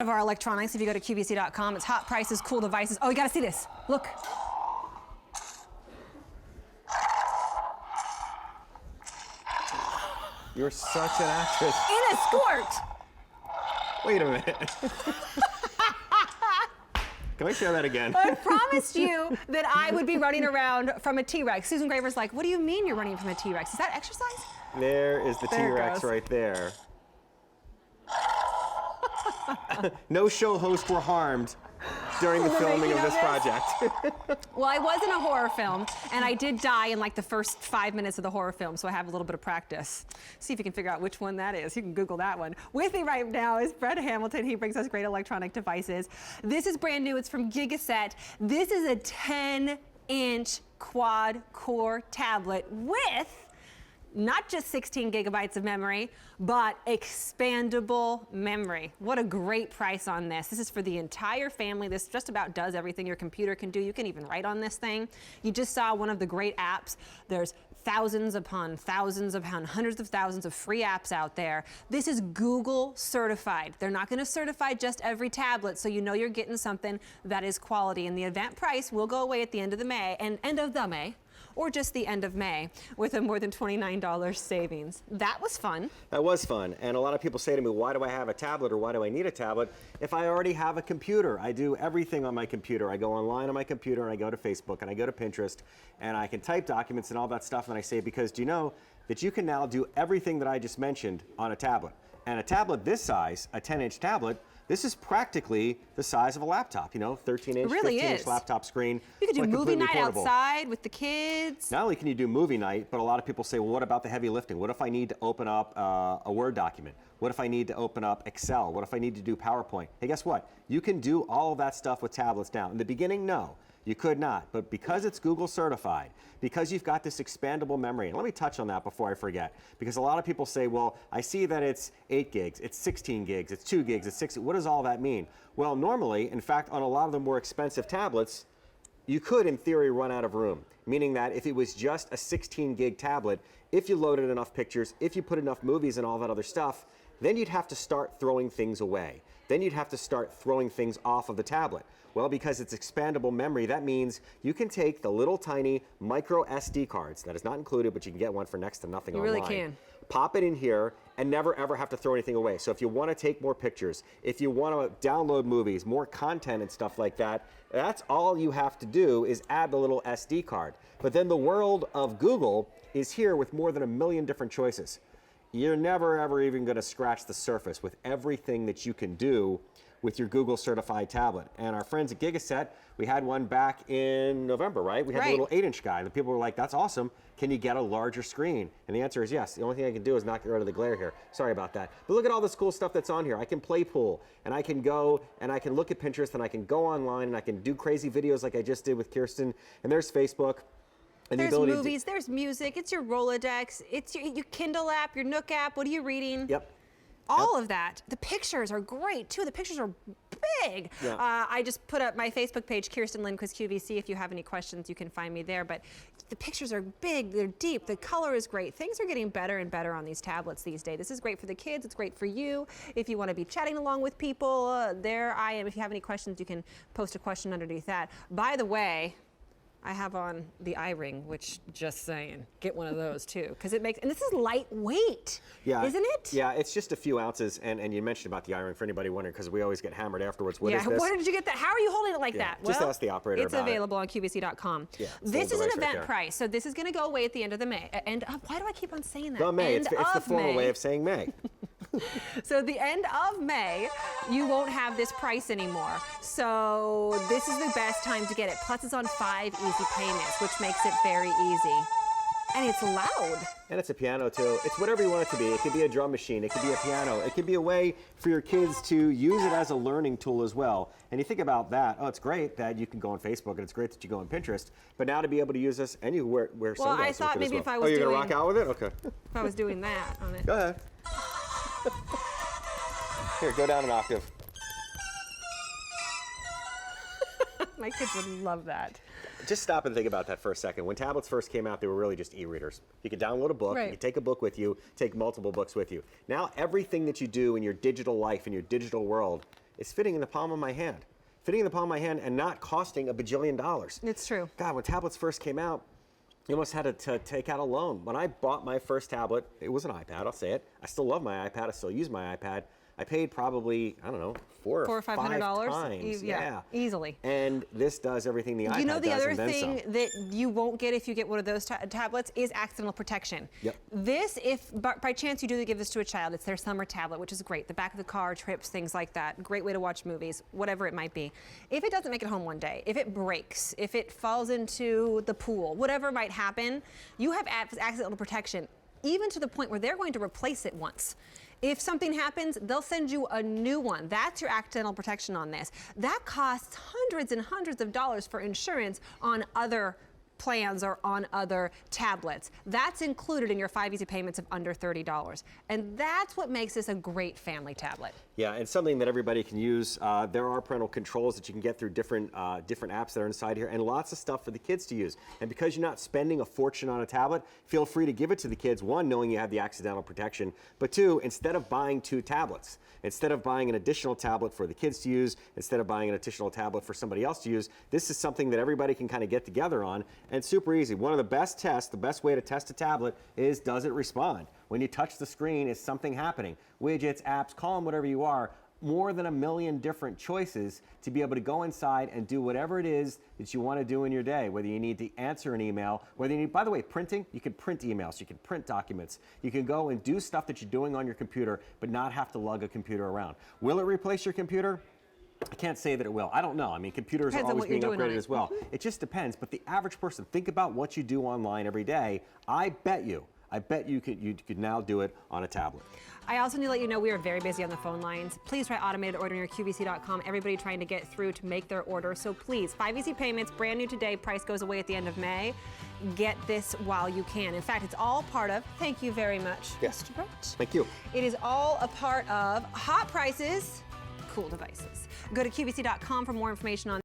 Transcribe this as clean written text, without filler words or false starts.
Of our electronics, if you go to QVC.com, it's hot prices, cool devices. Oh, you gotta see this. Look. You're such an actress. In a skirt. Wait a minute. Can I share that again? I promised you that I would be running around from a T-Rex. Susan Graver's like, what do you mean you're running from a T-Rex? Is that exercise? There is the T-Rex right there. No show hosts were harmed during the filming of this project. Well, I was in a horror film, and I did die in like the first 5 minutes of the horror film, so I have a little bit of practice. See if you can figure out which one that is. You can Google that one. With me right now is Brett Hamilton. He brings us great electronic devices. This is brand new. It's from Gigaset. This is a 10-inch quad-core tablet with not just 16 gigabytes of memory, but expandable memory. What a great price on this. This is for the entire family. This just about does everything your computer can do. You can even write on this thing. You just saw one of the great apps. There's thousands upon hundreds of thousands of free apps out there. This is Google certified. They're not going to certify just every tablet, so you know you're getting something that is quality. And the event price will go away at the end of the May, or just the end of May, with a more than $29 savings. That was fun. That was fun. And a lot of people say to me, why do I have a tablet or why do I need a tablet if I already have a computer? I do everything on my computer. I go online on my computer and I go to Facebook and I go to Pinterest and I can type documents and all that stuff. And I say, because do you know that you can now do everything that I just mentioned on a tablet? And a tablet this size, a 10-inch tablet, this is practically the size of a laptop, 13-inch, really 15-inch laptop screen. You could do movie night portable. Outside with the kids. Not only can you do movie night, but a lot of people say, well, what about the heavy lifting? What if I need to open up a Word document? What if I need to open up Excel? What if I need to do PowerPoint? Hey, guess what? You can do all of that stuff with tablets now. In the beginning, no. You could not, but because it's Google certified, because you've got this expandable memory, and let me touch on that before I forget, because a lot of people say, well, I see that it's 8 gigs, it's 16 gigs, it's 2 gigs, it's 6, what does all that mean? Well, normally, in fact, on a lot of the more expensive tablets, you could, in theory, run out of room, meaning that if it was just a 16 gig tablet, if you loaded enough pictures, if you put enough movies and all that other stuff, then you'd have to start throwing things away. Then you'd have to start throwing things off of the tablet. Well, because it's expandable memory, that means you can take the little tiny micro SD cards, that is not included, but you can get one for next to nothing online. You really can. Pop it in here and never ever have to throw anything away. So if you want to take more pictures, if you want to download movies, more content and stuff like that, that's all you have to do is add the little SD card. But then the world of Google is here with more than 1 million different choices. You're never ever even going to scratch the surface with everything that you can do with your Google certified tablet. And our friends at Gigaset, we had one back in November, right? We had the little 8-inch guy. The people were like, that's awesome. Can you get a larger screen? And the answer is yes. The only thing I can do is not get rid of the glare here. Sorry about that. But look at all this cool stuff that's on here. I can play pool, and I can go and I can look at Pinterest, and I can go online and I can do crazy videos like I just did with Kerstin. And there's Facebook. And there's movies, there's music, it's your Rolodex, it's your Kindle app, your Nook app. What are you reading? Yep. All of that. The pictures are great too. The pictures are big. Yeah. I just put up my Facebook page, Kerstin Lindquist QVC. If you have any questions, you can find me there. But the pictures are big, they're deep, the color is great. Things are getting better and better on these tablets these days. This is great for the kids, it's great for you. If you want to be chatting along with people, there I am. If you have any questions, you can post a question underneath that. By the way, I have on the eye ring, which, just saying, get one of those too, because it makes, and this is lightweight, isn't it? Yeah, it's just a few ounces, and you mentioned about the eye ring for anybody wondering, because we always get hammered afterwards. What is this? Where did you get that? How are you holding it like that? Just ask the operator about it. It's available on QVC.com. Yeah, this is an event price, so this is going to go away at the end of the May. Why do I keep on saying that? The May, it's the formal way of saying May. So the end of May, you won't have this price anymore. So this is the best time to get it. Plus it's on 5 easy payments, which makes it very easy. And it's loud. And it's a piano too. It's whatever you want it to be. It could be a drum machine, it could be a piano, it could be a way for your kids to use it as a learning tool as well. And you think about that, oh, it's great that you can go on Facebook and it's great that you go on Pinterest, but now to be able to use this, and you wear sunglasses. Well, I thought maybe if I was you're gonna rock out with it? Okay. If I was doing that on it. Go ahead. Here, go down an octave. My kids would love that. Just stop and think about that for a second. When tablets first came out, they were really just e-readers. You could download a book, you could take a book with you, take multiple books with you. Now everything that you do in your digital life, in your digital world, is fitting in the palm of my hand. Fitting in the palm of my hand and not costing $1 bajillion. It's true. God, when tablets first came out, you almost had to take out a loan. When I bought my first tablet, it was an iPad, I'll say it. I still love my iPad, I still use my iPad. I paid probably, I don't know, $400 or $500 times. Yeah, easily. And this does everything the iPad does. You know, the other and then thing some. that you won't get if you get one of those tablets is accidental protection. Yep. This, if by chance you do give this to a child, it's their summer tablet, which is great. The back of the car, trips, things like that. Great way to watch movies, whatever it might be. If it doesn't make it home one day, if it breaks, if it falls into the pool, whatever might happen, you have accidental protection, even to the point where they're going to replace it once. If something happens, they'll send you a new one. That's your accidental protection on this. That costs hundreds and hundreds of dollars for insurance on other plans or on other tablets. That's included in your 5 easy payments of under $30. And that's what makes this a great family tablet. Yeah, and something that everybody can use. There are parental controls that you can get through different apps that are inside here, and lots of stuff for the kids to use. And because you're not spending a fortune on a tablet, feel free to give it to the kids. One, knowing you have the accidental protection, but two, instead of buying 2 tablets, instead of buying an additional tablet for the kids to use, instead of buying an additional tablet for somebody else to use, this is something that everybody can kind of get together on, and super easy. One of the best tests, the best way to test a tablet is, does it respond? When you touch the screen, is something happening? Widgets, apps, call them whatever you are, more than 1 million different choices to be able to go inside and do whatever it is that you want to do in your day, whether you need to answer an email, whether you need, by the way, printing, you can print emails, you can print documents, you can go and do stuff that you're doing on your computer, but not have to lug a computer around. Will it replace your computer? I can't say that it will. I don't know. I mean, computers are always being upgraded as well. It just depends. But the average person, think about what you do online every day. I bet you could now do it on a tablet. I also need to let you know we are very busy on the phone lines. Please try automated ordering at QVC.com. Everybody trying to get through to make their order. So please, 5 easy payments, brand new today. Price goes away at the end of May. Get this while you can. In fact, it's all part of, thank you very much, Yes. Mr. Brett. Thank you. It is all a part of hot prices, cool devices. Go to QVC.com for more information on